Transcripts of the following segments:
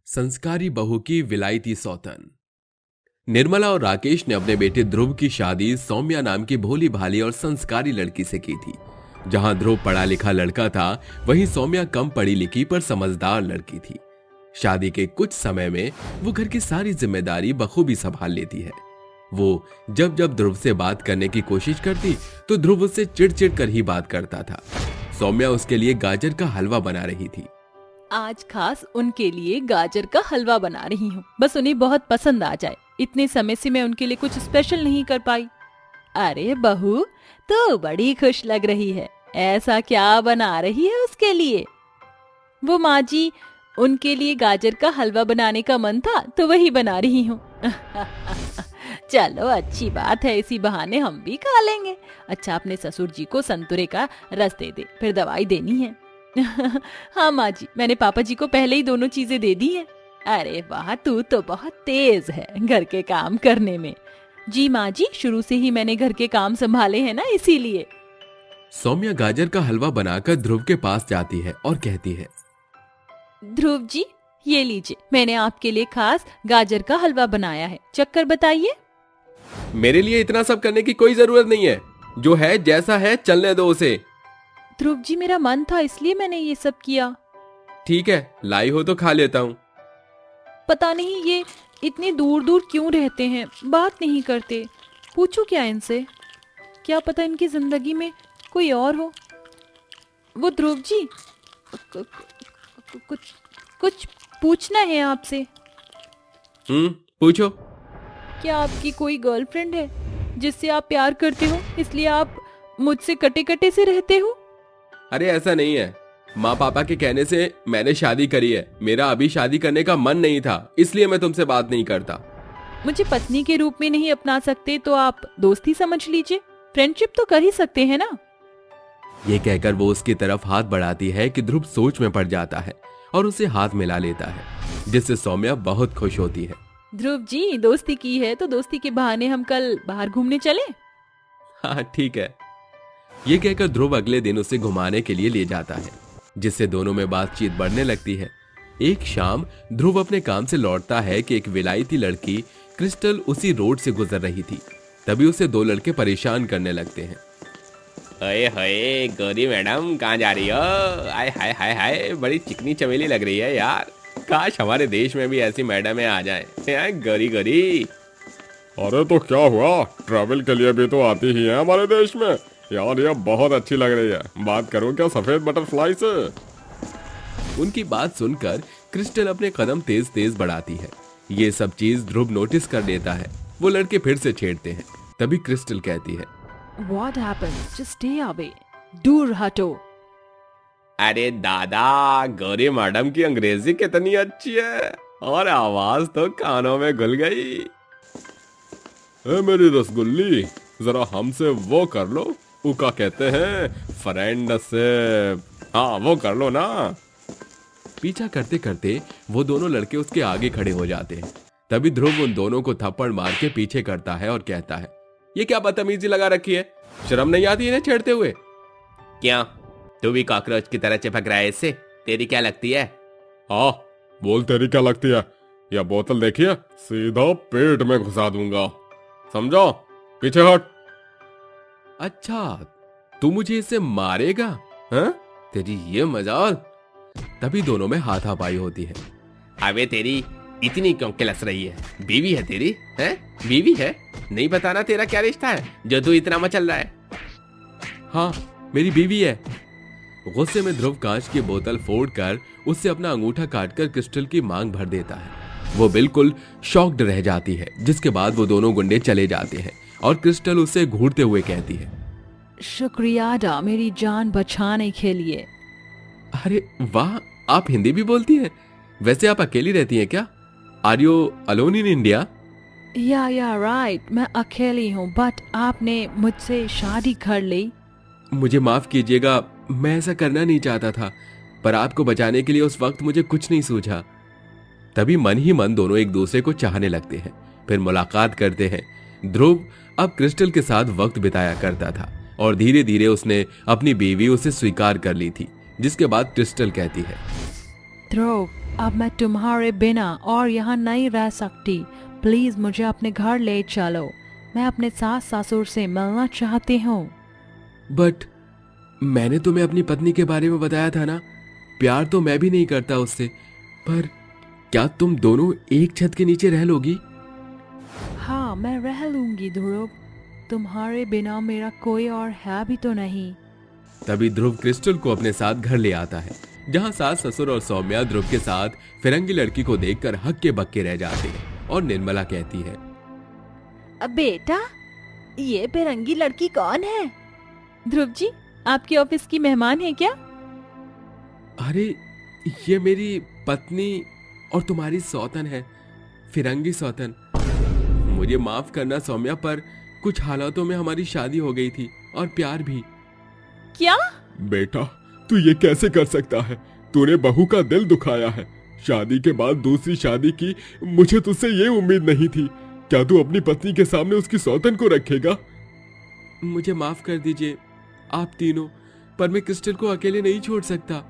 संस्कारी बहू की विलायती सौतन। निर्मला और राकेश ने अपने बेटे ध्रुव की शादी सौम्या नाम की भोली भाली और संस्कारी लड़की से की थी। जहां ध्रुव पढ़ा लिखा लड़का था, वहीं सौम्या कम पढ़ी लिखी पर समझदार लड़की थी। शादी के कुछ समय में वो घर की सारी जिम्मेदारी बखूबी संभाल लेती है। वो जब जब ध्रुव से बात करने की कोशिश करती तो ध्रुव उससे चिढ़ कर ही बात करता था। सौम्या उसके लिए गाजर का हलवा बना रही थी। आज खास उनके लिए गाजर का हलवा बना रही हूँ, बस उन्हें बहुत पसंद आ जाए। इतने समय से मैं उनके लिए कुछ स्पेशल नहीं कर पाई। अरे बहू, तो बड़ी खुश लग रही है। ऐसा क्या बना रही है उसके लिए? वो माँ जी, उनके लिए गाजर का हलवा बनाने का मन था तो वही बना रही हूँ। चलो अच्छी बात है, इसी बहाने हम भी खा लेंगे। अच्छा, अपने ससुर जी को संतरे का रस दे दे, फिर दवाई देनी है। हाँ माँ जी, मैंने पापा जी को पहले ही दोनों चीजें दे दी हैं। अरे वाह, तू तो बहुत तेज है घर के काम करने में। जी माँ जी, शुरू से ही मैंने घर के काम संभाले हैं ना, इसीलिए। सौम्या गाजर का हलवा बनाकर ध्रुव के पास जाती है और कहती है, ध्रुव जी, ये लीजिए, मैंने आपके लिए खास गाजर का हलवा बनाया है। चक्कर बताइए। मेरे लिए इतना सब करने की कोई जरूरत नहीं है। जो है जैसा है चलने दो उसे। ध्रुव जी, मेरा मन था इसलिए मैंने ये सब किया। ठीक है, लाई हो तो खा लेता हूँ। पता नहीं ये इतनी दूर दूर क्यों रहते हैं, बात नहीं करते। पूछूं क्या इनसे? क्या पता इनकी जिंदगी में कोई और हो। वो ध्रुव जी, कुछ कुछ पूछना है आपसे। पूछो। क्या आपकी कोई गर्लफ्रेंड है जिससे आप प्यार करते हो, इसलिए आप मुझसे कटे कटे से रहते हो? अरे ऐसा नहीं है, माँ पापा के कहने से मैंने शादी करी है। मेरा अभी शादी करने का मन नहीं था, इसलिए मैं तुमसे बात नहीं करता। मुझे पत्नी के रूप में नहीं अपना सकते तो आप दोस्ती समझ लीजिए, फ्रेंडशिप तो कर ही सकते हैं ना। ये कहकर वो उसकी तरफ हाथ बढ़ाती है कि ध्रुव सोच में पड़ जाता है और उसे हाथ मिला लेता है, जिससे सौम्या बहुत खुश होती है। ध्रुव जी, दोस्ती की है तो दोस्ती के बहाने हम कल बाहर घूमने चले। हाँ ठीक है। ये कहकर ध्रुव अगले दिन उसे घुमाने के लिए ले जाता है, जिससे दोनों में बातचीत बढ़ने लगती है। एक शाम ध्रुव अपने काम से लौटता है कि एक विलायती लड़की क्रिस्टल उसी रोड से गुजर रही थी। तभी उसे दो लड़के परेशान करने लगते हैं। अरे हाय गौरी मैडम, कहाँ जा रही हो? आय हाय हाय हाय, बड़ी चिकनी चमेली लग रही है यार। काश हमारे देश में भी ऐसी मैडमें आ जाएं। गौरी गौरी। अरे तो क्या हुआ, ट्रैवल के लिए भी तो आती ही है हमारे देश में यार। ये बहुत अच्छी लग रही है। बात करूं क्या सफेद बटरफ्लाई से? उनकी बात सुनकर क्रिस्टल अपने कदम तेज तेज बढ़ाती है। ये सब चीज ध्रुव नोटिस कर लेता है। वो लड़के फिर से छेड़ते हैं। तभी क्रिस्टल कहती है, What happened? Just stay away. दूर हटो। अरे दादा, गौरी मैडम की अंग्रेजी कितनी अच्छी है और आवाज तो कानों में घुल गई। ए मेरी रसगुल्ली, जरा हमसे वो कर लो, उका कहते हैं फ्रेंड से। हाँ वो कर लो ना। पीछा करते करते वो दोनों लड़के उसके आगे खड़े हो जाते हैं। तभी ध्रुव उन दोनों को थप्पड़ मार के पीछे करता है और कहता है, ये क्या बदतमीजी लगा रखी है? शर्म नहीं आती इन्हें छेड़ते हुए? क्या तू भी कॉकरोच की तरह चिपक रहा है इससे? तेरी क्या लगती है? हाँ बोल, तेरी क्या लगती है? यह बोतल देखिए, सीधा पेट में घुसा दूंगा, समझो? पीछे हट। अच्छा, तू मुझे इससे मारेगा? हाँ, तेरी ये मजाल। तभी दोनों में हाथापाई होती है। अबे तेरी इतनी क्यों किलस रही है? बीवी है तेरी? है बीवी है? नहीं बताना तेरा क्या रिश्ता है जो तू इतना मचल रहा है? हाँ, मेरी बीवी है। गुस्से में ध्रुव कांच की बोतल फोड़कर उससे अपना अंगूठा काटकर क्रिस्टल की मांग भर देता है। वो बिल्कुल शॉक्ड रह जाती है, जिसके बाद वो दोनों गुंडे चले जाते हैं और क्रिस्टल उससे घूरते हुए कहती है, शुक्रिया डा, मेरी जान बचाने के लिए। अरे वाह, आप हिंदी भी बोलती हैं। वैसे आप अकेली रहती हैं क्या? Are you alone in India? या राइट, मैं अकेली हूँ, बट आपने मुझसे शादी कर ली। मुझे माफ कीजिएगा, मैं ऐसा करना नहीं चाहता था, पर आपको बचाने के लिए उस वक्त मुझे कुछ नहीं सूझा। तभी मन ही मन दोनों एक दूसरे को चाहने लगते हैं। फिर मुलाकात करते हैं। ध्रुव अब क्रिस्टल के साथ वक्त बिताया करता था और धीरे धीरे उसने अपनी बीवी उसे स्वीकार कर ली थी। जिसके बाद क्रिस्टल कहती है, ध्रुव, अब मैं तुम्हारे बिना और यहाँ नहीं रह सकती। प्लीज मुझे अपने घर ले चलो। मैं अपने सास ससुर से मिलना चाहती हूँ। बट मैंने तुम्हें अपनी पत्नी के बारे में बताया था ना, प्यार तो मैं भी नहीं करता उससे, पर क्या तुम दोनों एक छत के नीचे रह लोगी? हाँ, मैं रह लूंगी ध्रुव। तुम्हारे बिना मेरा कोई और है भी तो नहीं। तभी ध्रुव क्रिस्टल को अपने साथ घर ले आता है, जहां सास ससुर और सौम्या ध्रुव के साथ फिरंगी लड़की को देखकर हक्के बक्के रह जाते हैं। और निर्मला कहती है, अब बेटा, ये फिरंगी लड़की कौन है? ध्रुव जी, आपके ऑफिस की मेहमान है क्या? अरे ये मेरी पत्नी और तुम्हारी सौतन है, फिरंगी सौतन। मुझे माफ करना सौम्या, पर कुछ हालातों में हमारी शादी हो गई थी और प्यार भी। क्या? बेटा, तू ये कैसे कर सकता है? तूने बहू का दिल दुखाया है। शादी के बाद दूसरी शादी की, मुझे तुझसे ये उम्मीद नहीं थी। क्या तू अपनी पत्नी के सामने उसकी सौतन को रखेगा? मुझे माफ कर दीजिए आप तीनों, पर मैं क्रिस्टल को अकेले नहीं छोड़ सकता।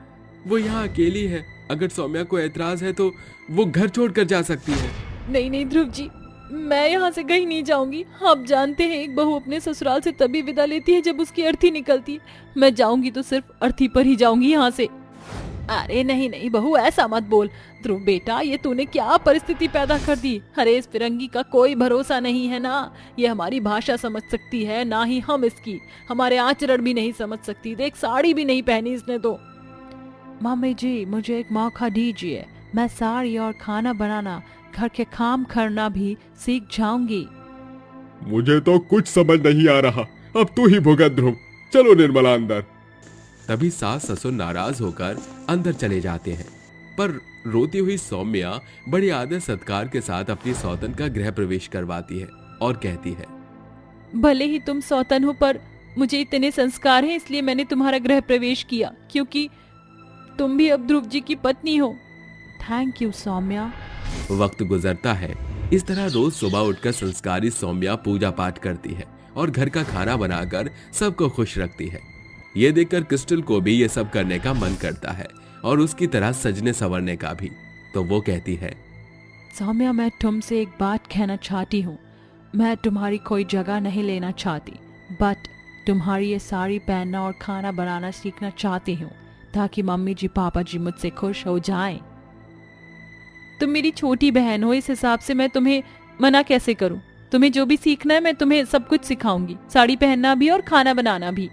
वो यहाँ अकेली है। अगर सौम्या को ऐतराज है तो वो घर छोड़कर जा सकती है। नहीं नहीं ध्रुव जी, मैं यहाँ से कहीं नहीं जाऊंगी। आप जानते हैं, एक बहू अपने ससुराल से तभी विदा लेती है जब उसकी अर्थी निकलती है। मैं जाऊंगी तो सिर्फ अर्थी पर ही जाऊंगी यहाँ से। अरे नहीं नहीं बहू, ऐसा मत बोल। ध्रुव बेटा, ये तूने क्या परिस्थिति पैदा कर दी। अरे इस फिरंगी का कोई भरोसा नहीं है ना। ये हमारी भाषा समझ सकती है, ना ही हम इसकी। हमारे आचरण भी नहीं समझ सकती। देख, साड़ी भी नहीं पहनी इसने तो। मम्मी जी, मुझे एक मौका दीजिए। मैं साड़ी और खाना बनाना, घर के काम करना भी सीख जाऊंगी। मुझे तो कुछ समझ नहीं आ रहा। अब तू ही भुगत ध्रुव। चलो निर्मला अंदर। तभी सास ससुर नाराज होकर अंदर चले जाते हैं, पर रोती हुई सौम्या बड़ी आदर सत्कार के साथ अपनी सौतन का गृह प्रवेश करवाती है और कहती है, भले ही तुम सौतन हो, पर मुझे इतने संस्कार हैं, इसलिए मैंने तुम्हारा गृह प्रवेश किया, क्योंकि तुम भी अब ध्रुव जी की पत्नी हो। Thank you Saumya. वक्त गुजरता है। इस तरह रोज सुबह उठकर संस्कारी सौम्या पूजा पाठ करती है और घर का खाना बनाकर सबको खुश रखती है। ये देखकर क्रिस्टल को भी ये सब करने का मन करता है और उसकी तरह सजने संवरने का भी। तो वो कहती है, सौम्या, मैं तुमसे एक बात कहना चाहती हूँ। मैं तुम्हारी कोई जगह नहीं लेना चाहती, बट तुम्हारी ये साड़ी पहनना और खाना बनाना सीखना चाहती हूँ, ताकि मम्मी जी पापा जी मुझसे खुश हो जाएं। तुम मेरी छोटी बहन हो, इस हिसाब से मैं तुम्हें मना कैसे करूं? तुम्हें जो भी सीखना है मैं तुम्हें सब कुछ सिखाऊंगी, साड़ी पहनना भी और खाना बनाना भी।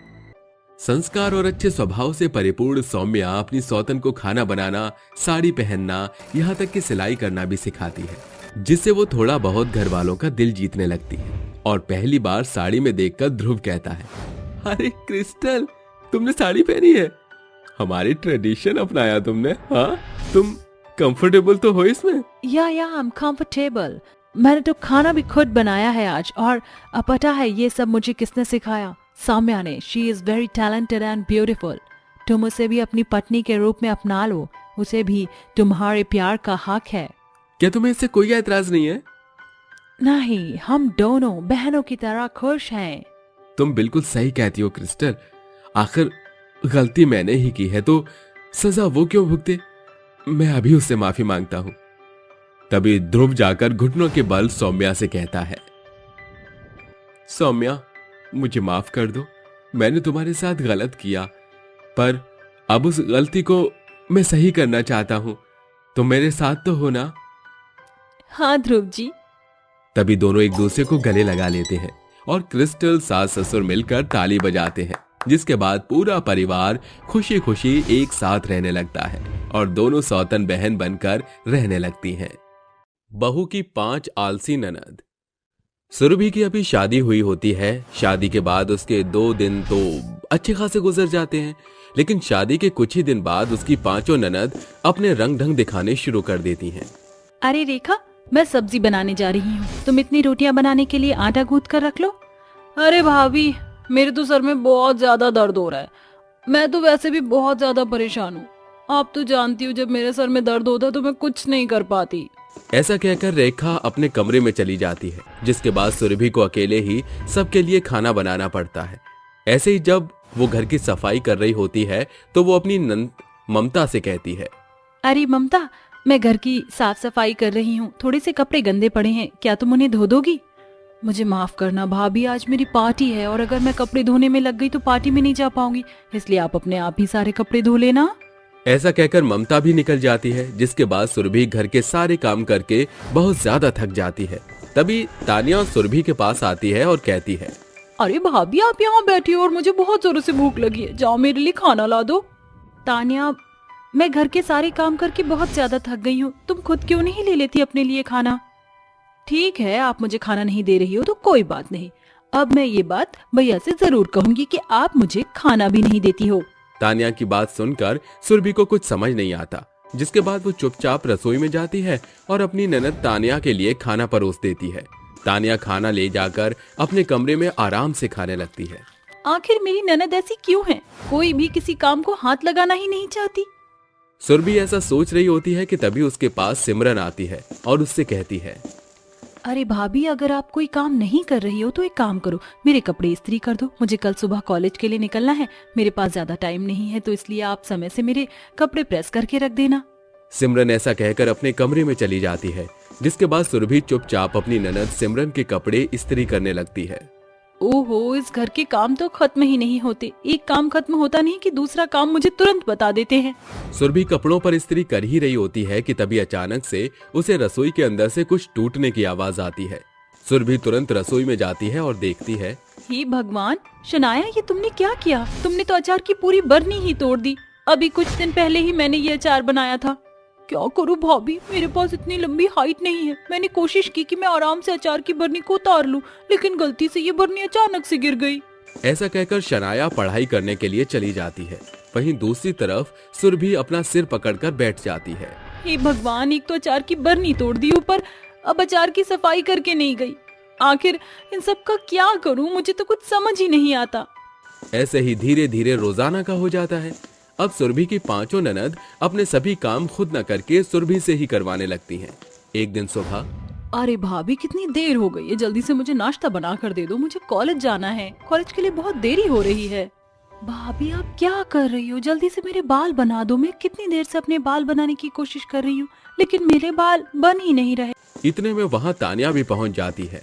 संस्कार और अच्छे स्वभाव से परिपूर्ण सौम्या अपनी सौतन को खाना बनाना, साड़ी पहनना, यहाँ तक कि सिलाई करना भी सिखाती है, जिससे वो थोड़ा बहुत घर वालों का दिल जीतने लगती है। और पहली बार साड़ी में देखकर ध्रुव कहता है, अरे क्रिस्टल, तुमने साड़ी पहनी है, हमारी ट्रेडिशन अपनाया तुमने। हाँ, तुम कंफर्टेबल तो हो इसमें? या आई एम कंफर्टेबल। मैंने तो खाना भी खुद बनाया है आज, और पता है ये सब मुझे किसने सिखाया? सौम्या ने। She is very talented and beautiful. तुम उसे भी अपनी पत्नी के रूप में अपना लो, उसे भी तुम्हारे प्यार का हक है। क्या तुम्हें इससे कोई ऐतराज नहीं है? नहीं, हम दोनों बहनों की तरह खुश हैं। तुम बिल्कुल सही कहती हो क्रिस्टल। आखिर गलती मैंने ही की है तो सजा वो क्यों भुगते? मैं अभी उससे माफी मांगता हूं। तभी ध्रुव जाकर घुटनों के बल सौम्या से कहता है, सौम्या, मुझे माफ कर दो। मैंने तुम्हारे साथ गलत किया, पर अब उस गलती को मैं सही करना चाहता हूं। तुम मेरे साथ तो हो ना? हाँ ध्रुव जी। तभी दोनों एक दूसरे को गले लगा लेते हैं और क्रिस्टल सास ससुर मिलकर ताली बजाते हैं, जिसके बाद पूरा परिवार खुशी खुशी एक साथ रहने लगता है और दोनों सौतन बहन बनकर रहने लगती हैं। बहू की 5 आलसी ननद। सुरभि की अभी शादी हुई होती है। शादी के बाद उसके 2 दिन तो अच्छे खासे गुजर जाते हैं, लेकिन शादी के कुछ ही दिन बाद उसकी 5 ननद अपने रंग ढंग दिखाने शुरू कर देती हैं। अरे रेखा, मैं सब्जी बनाने जा रही हूँ, तुम इतनी रोटियां बनाने के लिए आटा गूंथ कर रख लो। अरे भाभी, मेरे तो सर में बहुत ज्यादा दर्द हो रहा है। मैं तो वैसे भी बहुत ज्यादा परेशान हूँ। आप तो जानती हो, जब मेरे सर में दर्द होता है तो मैं कुछ नहीं कर पाती। ऐसा कहकर रेखा अपने कमरे में चली जाती है, जिसके बाद सुरभि को अकेले ही सबके लिए खाना बनाना पड़ता है। ऐसे ही जब वो घर की सफाई कर रही होती है तो वो अपनी नंद ममता से कहती है, अरे ममता, मैं घर की साफ सफाई कर रही हूँ, थोड़े से कपड़े गंदे पड़े हैं, क्या तुम उन्हें धो दोगी? मुझे माफ करना भाभी, आज मेरी पार्टी है और अगर मैं कपड़े धोने में लग गई तो पार्टी में नहीं जा पाऊंगी, इसलिए आप अपने आप ही सारे कपड़े धो लेना। ऐसा कहकर ममता भी निकल जाती है, जिसके बाद सुरभि घर के सारे काम करके बहुत ज्यादा थक जाती है। तभी तानिया सुरभि के पास आती है और कहती है, अरे भाभी आप यहाँ बैठी हो और मुझे बहुत जोरों से भूख लगी है, जाओ मेरे लिए खाना ला दो। तानिया, मैं घर के सारे काम करके बहुत ज्यादा थक गई हूँ, तुम खुद क्यों नहीं ले लेती अपने लिए खाना? ठीक है, आप मुझे खाना नहीं दे रही हो तो कोई बात नहीं, अब मैं ये बात भैया से जरूर कहूंगी कि आप मुझे खाना भी नहीं देती हो। तानिया की बात सुनकर सुरभि को कुछ समझ नहीं आता, जिसके बाद वो चुपचाप रसोई में जाती है और अपनी ननद तानिया के लिए खाना परोस देती है। तानिया खाना ले जाकर अपने कमरे में आराम से खाने लगती है। आखिर मेरी ननद ऐसी क्यों है, कोई भी किसी काम को हाथ लगाना ही नहीं चाहती? सुरभि ऐसा सोच रही होती है कि तभी उसके पास सिमरन आती है और उससे कहती है, अरे भाभी, अगर आप कोई काम नहीं कर रही हो तो एक काम करो, मेरे कपड़े इस्त्री कर दो, मुझे कल सुबह कॉलेज के लिए निकलना है, मेरे पास ज्यादा टाइम नहीं है, तो इसलिए आप समय से मेरे कपड़े प्रेस करके रख देना। सिमरन ऐसा कहकर अपने कमरे में चली जाती है, जिसके बाद सुरभि चुपचाप अपनी ननद सिमरन के कपड़े इस्त्री करने लगती है। ओहो, इस घर के काम तो खत्म ही नहीं होते, एक काम खत्म होता नहीं कि दूसरा काम मुझे तुरंत बता देते हैं। सुरभि कपड़ों पर इस्त्री कर ही रही होती है कि तभी अचानक से उसे रसोई के अंदर से कुछ टूटने की आवाज आती है। सुरभि तुरंत रसोई में जाती है और देखती है, हे भगवान, शनाया ये तुमने क्या किया? तुमने तो अचार की पूरी बरनी ही तोड़ दी, अभी कुछ दिन पहले ही मैंने ये अचार बनाया था। क्या करूं भाभी, मेरे पास इतनी लंबी हाइट नहीं है, मैंने कोशिश की कि मैं आराम से अचार की बरनी को उतार लूं, लेकिन गलती से ये बरनी अचानक से गिर गई। ऐसा कहकर शनाया पढ़ाई करने के लिए चली जाती है। वहीं दूसरी तरफ सुरभि अपना सिर पकड़कर बैठ जाती है। हे भगवान, एक तो अचार की बरनी तोड़ दी, ऊपर अब अचार की सफाई करके नहीं गई। आखिर इन सब का क्या करूं, मुझे तो कुछ समझ ही नहीं आता। ऐसे ही धीरे धीरे रोजाना का हो जाता है। अब सुरभि की पांचों ननद अपने सभी काम खुद न करके सुरभि से ही करवाने लगती हैं। एक दिन सुबह, अरे भाभी, कितनी देर हो गई है, जल्दी से मुझे नाश्ता बना कर दे दो, मुझे कॉलेज जाना है, कॉलेज के लिए बहुत देरी हो रही है। भाभी आप क्या कर रही हो, जल्दी से मेरे बाल बना दो, मैं कितनी देर से अपने बाल बनाने की कोशिश कर रही हूँ, लेकिन मेरे बाल बन ही नहीं रहे। इतने में वहाँ तानिया भी पहुँच जाती है।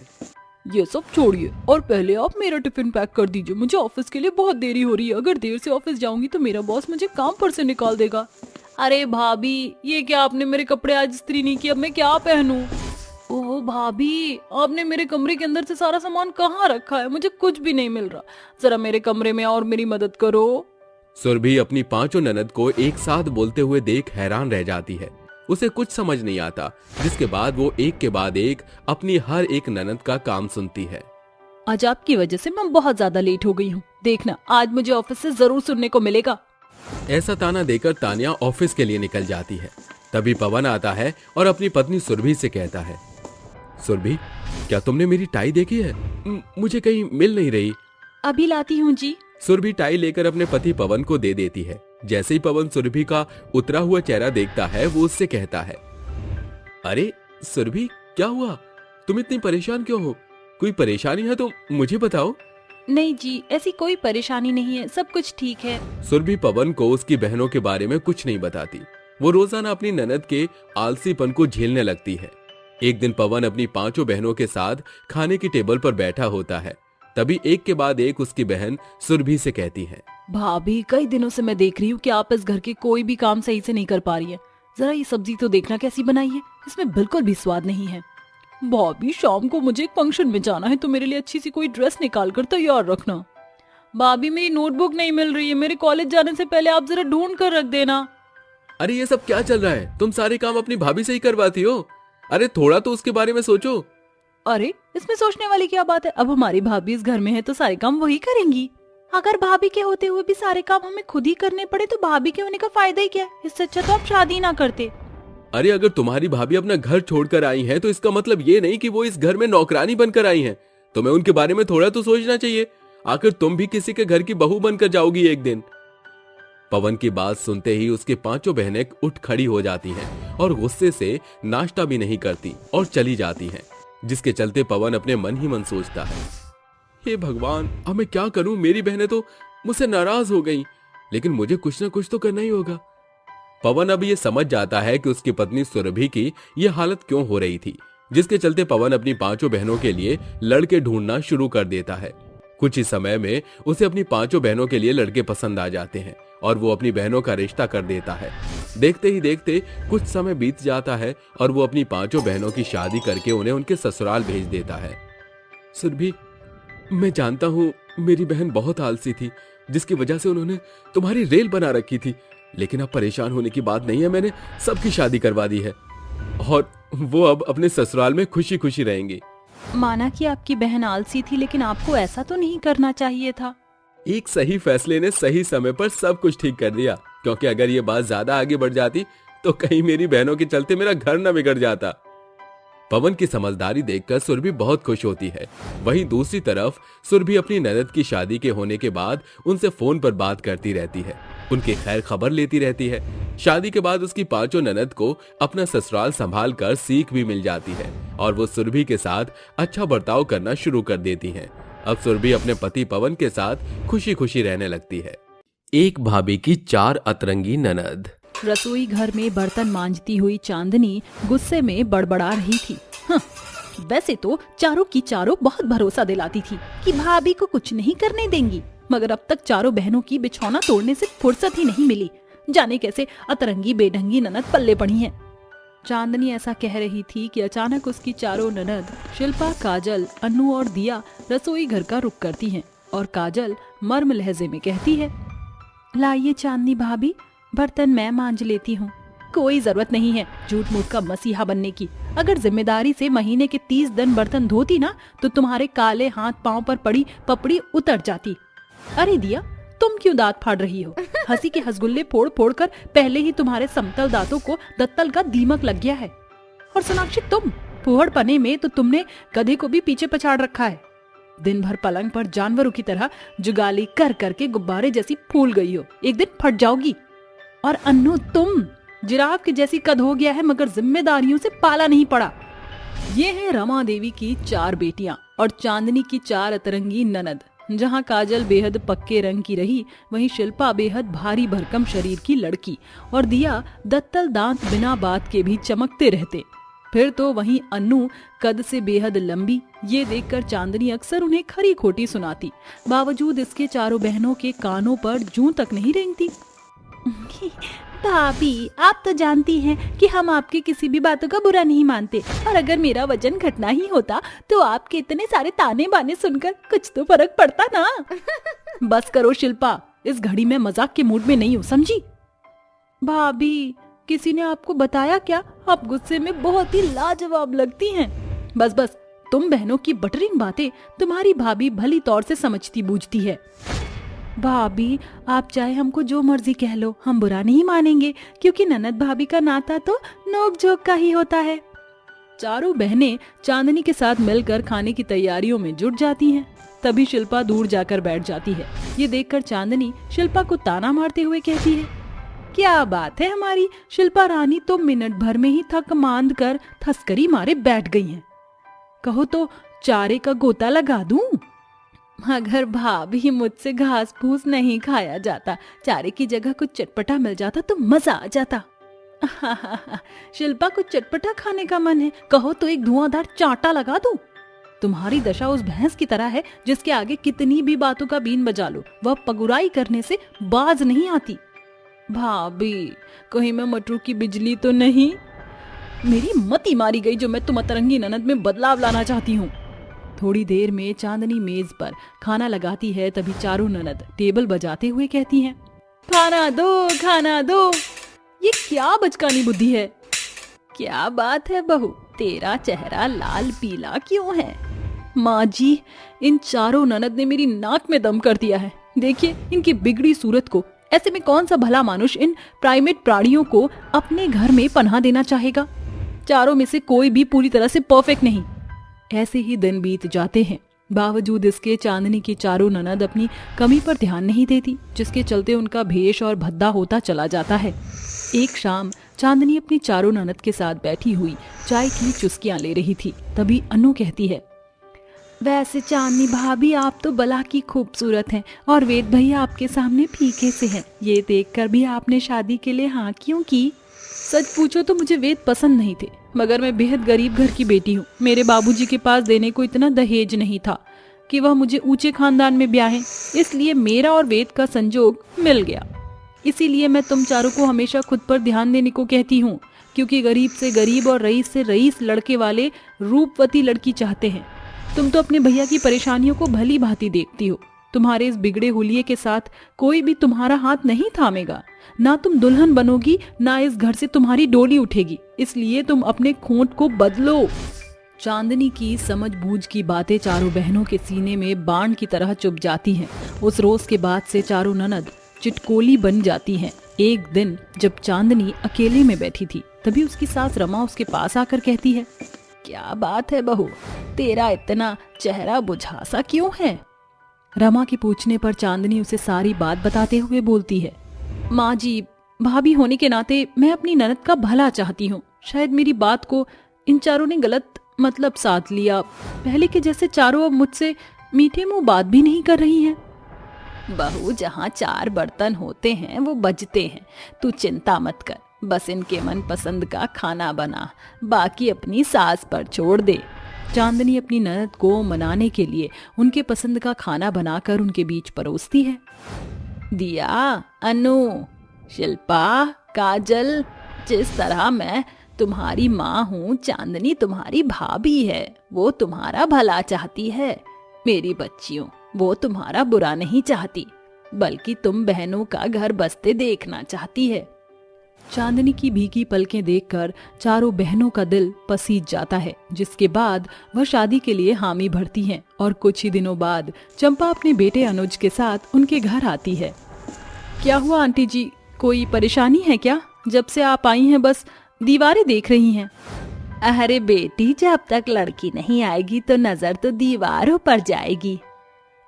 ये सब छोड़िए और पहले आप मेरा टिफिन पैक कर दीजिए, मुझे ऑफिस के लिए बहुत देरी हो रही है, अगर देर से ऑफिस जाऊंगी तो मेरा बॉस मुझे काम पर से निकाल देगा। अरे भाभी, ये क्या, आपने मेरे कपड़े आज इस्त्री नहीं किए, अब मैं क्या पहनूं? ओह भाभी, आपने मेरे कमरे के अंदर से सारा सामान कहाँ रखा है, मुझे कुछ भी नहीं मिल रहा, जरा मेरे कमरे में और मेरी मदद करो। सुरभि अपनी पांचों ननद को एक साथ बोलते हुए देख हैरान रह जाती है। उसे कुछ समझ नहीं आता, जिसके बाद वो एक के बाद एक अपनी हर एक ननद का काम सुनती है। आज आपकी वजह से मैं बहुत ज्यादा लेट हो गई हूँ, देखना आज मुझे ऑफिस से जरूर सुनने को मिलेगा। ऐसा ताना देकर तानिया ऑफिस के लिए निकल जाती है। तभी पवन आता है और अपनी पत्नी सुरभि से कहता है, सुरभि, क्या तुमने मेरी टाई देखी है? मुझे कहीं मिल नहीं रही। अभी लाती हूँ जी। सुरभि टाई लेकर अपने पति पवन को दे देती है। जैसे ही पवन सुरभि का उतरा हुआ चेहरा देखता है, वो उससे कहता है, अरे सुरभि, क्या हुआ, तुम इतनी परेशान क्यों हो? कोई परेशानी है तो मुझे बताओ। नहीं जी, ऐसी कोई परेशानी नहीं है, सब कुछ ठीक है। सुरभि पवन को उसकी बहनों के बारे में कुछ नहीं बताती। वो रोजाना अपनी ननद के आलसीपन को झेलने लगती है। एक दिन पवन अपनी पांचों बहनों के साथ खाने की टेबल पर बैठा होता है। तभी एक के बाद एक उसकी बहन सुरभि से कहती है, भाभी, कई दिनों से मैं देख रही हूँ कि आप इस घर के कोई भी काम सही से नहीं कर पा रही है, जरा ये सब्जी तो देखना कैसी बनाई है, इसमें बिल्कुल भी स्वाद नहीं है। भाभी, शाम को मुझे एक फंक्शन में जाना है, तो मेरे लिए अच्छी सी कोई ड्रेस निकाल कर तैयार रखना। भाभी, मेरी नोटबुक नहीं मिल रही है, मेरे कॉलेज जाने से पहले आप जरा ढूंढ कर रख देना। अरे ये सब क्या चल रहा है, तुम सारे काम अपनी भाभी से ही करवाती हो, अरे थोड़ा तो उसके बारे में सोचो। अरे इसमें सोचने वाली क्या बात है, अब हमारी भाभी इस घर में है तो सारे काम वही करेंगी। अगर भाभी के होते हुए भी सारे काम हमें खुद ही करने पड़े तो भाभी के होने का फायदा ही क्या है, इससे अच्छा तो आप शादी ना करते। अरे अगर तुम्हारी भाभी अपना घर छोड़कर आई हैं, तो इसका मतलब ये नहीं कि वो इस घर में नौकरानी बनकर आई हैं। तुम्हें उनके बारे में थोड़ा तो सोचना चाहिए, आखिर तुम भी किसी के घर की बहू बनकर जाओगी एक दिन। पवन की बात सुनते ही उसकी पांचों बहनें उठ खड़ी हो जाती हैं और गुस्से से नाश्ता भी नहीं करती और चली जाती हैं, जिसके चलते पवन अपने मन ही मन सोचता है, हे भगवान, अब मैं क्या करूं, मेरी बहनें तो मुझसे नाराज हो गईं, लेकिन मुझे कुछ ना कुछ तो करना ही होगा। पवन अब ये समझ जाता है कि उसकी पत्नी सुरभि की ये हालत क्यों हो रही थी, जिसके चलते पवन अपनी 5 बहनों के लिए लड़के ढूंढना शुरू कर देता है। कुछ ही समय में उसे अपनी 5 बहनों के लिए लड़के पसंद आ जाते हैं और वो अपनी बहनों का रिश्ता कर देता है। देखते ही देखते कुछ समय बीत जाता है और वो अपनी 5 बहनों की शादी करके उन्हें उनके ससुराल भेज देता है। सुरभि, मैं जानता हूँ मेरी बहन बहुत आलसी थी, जिसकी वजह से उन्होंने तुम्हारी रेल बना रखी थी, लेकिन अब परेशान होने की बात नहीं है। मैंने सबकी शादी करवा दी है और वो अब अपने ससुराल में खुशी खुशी रहेंगी। माना कि आपकी बहन आलसी थी, लेकिन आपको ऐसा तो नहीं करना चाहिए था। एक सही फैसले ने सही समय पर सब कुछ ठीक कर दिया, क्योंकि अगर ये बात ज्यादा आगे बढ़ जाती तो कहीं मेरी बहनों के चलते मेरा घर न बिगड़ जाता। पवन की समझदारी देखकर सुरभि बहुत खुश होती है। वहीं दूसरी तरफ सुरभि अपनी ननद की शादी के होने के बाद उनसे फोन पर बात करती रहती है, उनकी खैर खबर लेती रहती है। शादी के बाद उसकी 5 ननद को अपना ससुराल संभाल कर सीख भी मिल जाती है और वो सुरभि के साथ अच्छा बर्ताव करना शुरू कर देती हैं। अब सुरभि अपने पति पवन के साथ खुशी खुशी रहने लगती है। एक भाभी की 4 अतरंगी ननद। रसोई घर में बर्तन मांजती हुई चांदनी गुस्से में बड़बड़ा रही थी। वैसे तो चारों की चारों बहुत भरोसा दिलाती थी कि भाभी को कुछ नहीं करने देंगी, मगर अब तक चारों बहनों की बिछौना तोड़ने से फुर्सत ही नहीं मिली। जाने कैसे अतरंगी बेढंगी ननद पल्ले पड़ी हैं। चांदनी ऐसा कह रही थी कि अचानक उसकी चारों ननद शिल्पा, काजल, अन्नू और दिया रसोई घर का रुख करती हैं और काजल मर्म लहजे में कहती है, लाइए चांदनी भाभी, बर्तन मैं मांज लेती हूँ। कोई जरूरत नहीं है झूठ मूठ का मसीहा बनने की। अगर जिम्मेदारी से महीने के 30 दिन बर्तन धोती ना तो तुम्हारे काले हाथ पांव पर पड़ी पपड़ी उतर जाती। अरे दिया, तुम क्यों दांत फाड़ रही हो? हंसी के हंसगुल्ले फोड़ फोड़ कर पहले ही तुम्हारे समतल दांतों को दत्तल का दीमक लग गया है। और सोनाक्षी, तुम फुहड़ पने में तो तुमने गधे को भी पीछे पछाड़ रखा है। दिन भर पलंग पर जानवरों की तरह जुगाली कर करके गुब्बारे जैसी फूल गई हो, एक दिन फट जाओगी। और अन्नू, तुम जिराफ की जैसी कद हो गया है, मगर जिम्मेदारियों से पाला नहीं पड़ा। ये है रमा देवी की 4 बेटियां और चांदनी की 4 अतरंगी ननद। जहां काजल बेहद पक्के रंग की रही, वहीं शिल्पा बेहद भारी भरकम शरीर की लड़की और दिया दत्तल दांत बिना बात के भी चमकते रहते। फिर तो वहीं अन्नू कद से बेहद लंबी। ये देखकर चांदनी अक्सर उन्हें खरी खोटी सुनाती, बावजूद इसके चारों बहनों के कानों पर जूं तक नहीं रेंगती। भाभी, आप तो जानती हैं कि हम आपकी किसी भी बातों का बुरा नहीं मानते, और अगर मेरा वजन घटना ही होता तो आपके इतने सारे ताने बाने सुनकर कुछ तो फर्क पड़ता ना। बस करो शिल्पा, इस घड़ी में मजाक के मूड में नहीं हूँ, समझी? भाभी, किसी ने आपको बताया क्या? आप गुस्से में बहुत ही लाजवाब लगती हैं। बस बस, तुम बहनों की बटरिंग बातें तुम्हारी भाभी भली तौर से समझती बूझती है। भाभी, आप चाहे हमको जो मर्जी कह लो, हम बुरा नहीं मानेंगे, क्योंकि ननद भाभी का नाता तो नोक झोंक का ही होता है। चारों बहनें चांदनी के साथ मिलकर खाने की तैयारियों में जुट जाती हैं। तभी शिल्पा दूर जाकर बैठ जाती है। ये देखकर चांदनी शिल्पा को ताना मारते हुए कहती है, क्या बात है हमारी शिल्पा रानी तो मिनट भर में ही थक मांद कर थस्करी मारे बैठ गई हैं। कहो तो चारे का गोता लगा दूं? अगर भाभी मुझसे घास फूस नहीं खाया जाता, चारे की जगह कुछ चटपटा मिल जाता तो मजा आ जाता। शिल्पा को चटपटा खाने का मन है, कहो तो एक धुआंधार चांटा लगा दूं। तुम्हारी दशा उस भैंस की तरह है जिसके आगे कितनी भी बातों का बीन बजा लो, वह पगुराई करने से बाज नहीं आती। भाभी, कहीं मैं मटरू की बिजली तो नहीं? मेरी मती मारी गई जो मैं तुम अतरंगी ननद में बदलाव लाना चाहती हूँ। थोड़ी देर में चांदनी मेज पर खाना लगाती है, तभी चारों ननद टेबल बजाते हुए कहती हैं, खाना दो, खाना दो। ये क्या बचकानी बुद्धि है? क्या बात है बहू, तेरा चेहरा लाल पीला क्यों है? माँ जी, इन चारों ननद ने मेरी नाक में दम कर दिया है। देखिए इनकी बिगड़ी सूरत को। ऐसे में कौन सा भला मानुष इन प्राइमेट प्राणियों को अपने घर में पनाह देना चाहेगा? चारों में से कोई भी पूरी तरह से परफेक्ट नहीं। ऐसे ही दिन बीत जाते हैं। बावजूद इसके चांदनी की चारों ननद अपनी कमी पर ध्यान नहीं देती, जिसके चलते उनका भेष और भद्दा होता चला जाता है। एक शाम चांदनी अपनी चारों ननद के साथ बैठी हुई चाय की चुस्कियां ले रही थी। तभी अन्नू कहती है, वैसे चांदनी भाभी आप तो बला की खूबसूरत हैं और वेद भैया आपके सामने फीके से हैं। ये देखकर भी आपने शादी के लिए हाँ क्यों की? सच पूछो तो मुझे वेद पसंद नहीं थे, मगर मैं बेहद गरीब घर की बेटी हूँ। मेरे बाबूजी के पास देने को इतना दहेज नहीं था कि वह मुझे ऊंचे खानदान में ब्याहें, इसलिए मेरा और वेद का संजोग मिल गया। इसीलिए मैं तुम चारों को हमेशा खुद पर ध्यान देने को कहती हूँ, क्योंकि गरीब से गरीब और रईस से रईस लड़के वाले रूपवती लड़की चाहते हैं। तुम तो अपने भैया की परेशानियों को भली भांति देखती हो। तुम्हारे इस बिगड़े हुलिये के साथ कोई भी तुम्हारा हाथ नहीं थामेगा। ना तुम दुल्हन बनोगी, ना इस घर से तुम्हारी डोली उठेगी। इसलिए तुम अपने खोट को बदलो। चांदनी की समझबूझ की बातें चारों बहनों के सीने में बाण की तरह चुभ जाती हैं। उस रोज के बाद से चारों ननद चिटकोली बन जाती हैं। एक दिन जब चांदनी अकेले में बैठी थी, तभी उसकी सास रमा उसके पास आकर कहती है, क्या बात है बहू, तेरा इतना चेहरा बुझासा क्यों है? रमा के पूछने पर चांदनी उसे सारी बात बताते हुए बोलती है, माँ जी, भाभी होने के नाते मैं अपनी ननद का भला चाहती हूँ। शायद मेरी बात को इन चारों ने गलत मतलब साध लिया। पहले के जैसे चारों अब मुझसे मीठे मुंह बात भी नहीं कर रही हैं। बहू, जहाँ चार बर्तन होते हैं वो बजते हैं। तू चिंता मत कर, बस इनके मन पसंद का खाना बना, बाकी अपनी सास पर छोड़ दे। चांदनी अपनी ननद को मनाने के लिए उनके पसंद का खाना बनाकर उनके बीच परोसती है। दिया, अनु, शिल्पा, काजल, जिस तरह मैं तुम्हारी माँ हूँ, चांदनी तुम्हारी भाभी है। वो तुम्हारा भला चाहती है। मेरी बच्चियों, वो तुम्हारा बुरा नहीं चाहती, बल्कि तुम बहनों का घर बसते देखना चाहती है। चांदनी की भीगी पलकें देखकर चारों बहनों का दिल पसीज जाता है, जिसके बाद वह शादी के लिए हामी भरती हैं और कुछ ही दिनों बाद चंपा अपने बेटे अनुज के साथ उनके घर आती है। क्या हुआ आंटी जी, कोई परेशानी है क्या? जब से आप आई हैं बस दीवारें देख रही हैं। अरे बेटी, जब तक लड़की नहीं आएगी तो नजर तो दीवारों पर जाएगी।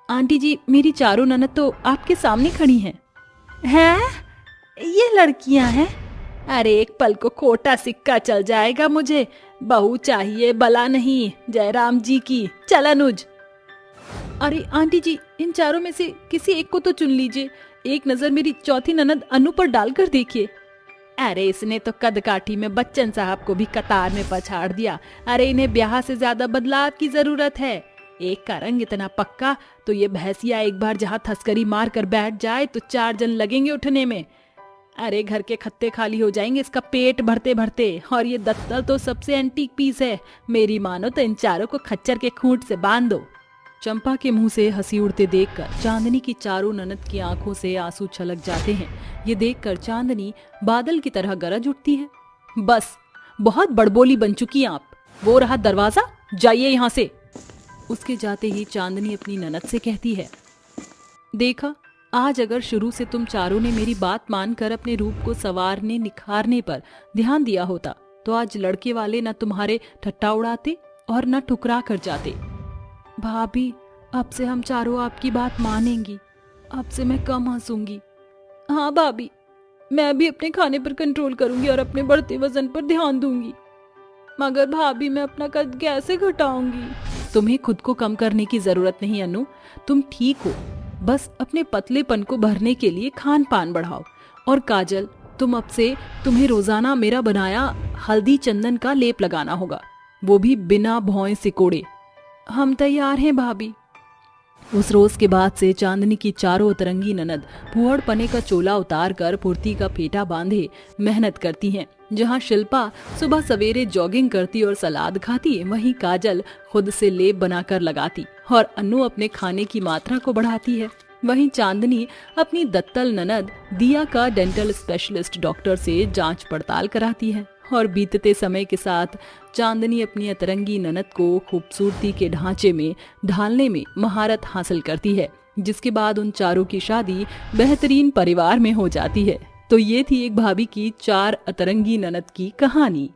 आंटी जी, मेरी चारों ननद तो आपके सामने खड़ी हैं। हैं? ये लड़कियां हैं? अरे एक पल को खोटा सिक्का चल जाएगा मुझे। बहू चाहिए, बला नहीं। जयराम जी की। चल अनुज। अरे आंटी जी, इन चारों में से किसी एक को तो चुन लीजिए। एक नजर मेरी चौथी ननद अनु पर डालकर देखिए। अरे इसने तो कद काठी में बच्चन साहब को भी कतार में पछाड़ दिया। अरे इन्हें ब्याह से ज्यादा बदलाव की जरूरत है। एक का रंग इतना पक्का तो ये भैंसिया एक बार जहाँ थस्करी मार कर बैठ जाए तो 4 जन लगेंगे उठने में। अरे घर के खत्ते खाली हो जाएंगे इसका पेट भरते भरते। और ये दत्तल तो सबसे एंटीक पीस है। मेरी मानो तो इन चारों को खच्चर के खूंट से बांध दो। चंपा के मुंह से हंसी उड़ते देखकर चांदनी की चारों ननद की आंखों से आंसू छलक जाते हैं। ये देखकर चांदनी बादल की तरह गरज उठती है। बस, बहुत बड़बोली बन चुकी आप। वो रहा दरवाजा, जाइए यहाँ से। उसके जाते ही चांदनी अपनी ननद से कहती है, देखा, आज अगर शुरू से तुम चारों ने मेरी बात मानकर अपने रूप को संवारने निखारने पर ध्यान दिया होता तो आज लड़के वाले न तुम्हारे ठट्टा उड़ाते और न ठुकरा कर जाते। भाभी, अब से हम चारों आपकी बात मानेंगी। अब से मैं कम हंसूंगी। हाँ भाभी, मैं भी अपने खाने पर कंट्रोल करूंगी और अपने बढ़ते वजन पर ध्यान दूंगी। मगर भाभी, मैं अपना कद कैसे घटाऊंगी? तुम्हें खुद को कम करने की जरूरत नहीं अनु, तुम ठीक हो। बस अपने पतलेपन को भरने के लिए खान पान बढ़ाओ। और काजल, तुम अब से तुम्हें रोजाना मेरा बनाया हल्दी चंदन का लेप लगाना होगा, वो भी बिना भौं सिकोड़े। हम तैयार हैं भाभी। उस रोज के बाद से चांदनी की चारों अतरंगी ननद फुहड़ पने का चोला उतार कर फुर्ती का फेटा बांधे मेहनत करती हैं। जहां शिल्पा सुबह सवेरे जॉगिंग करती और सलाद खाती, वहीं काजल खुद से लेप बनाकर लगाती और अनु अपने खाने की मात्रा को बढ़ाती है। वहीं चांदनी अपनी दत्तल ननद दिया का डेंटल स्पेशलिस्ट डॉक्टर से जांच पड़ताल कराती है। और बीतते समय के साथ चांदनी अपनी अतरंगी ननद को खूबसूरती के ढांचे में ढालने में महारत हासिल करती है, जिसके बाद उन चारों की शादी बेहतरीन परिवार में हो जाती है। तो ये थी एक भाभी की 4 अतरंगी ननद की कहानी।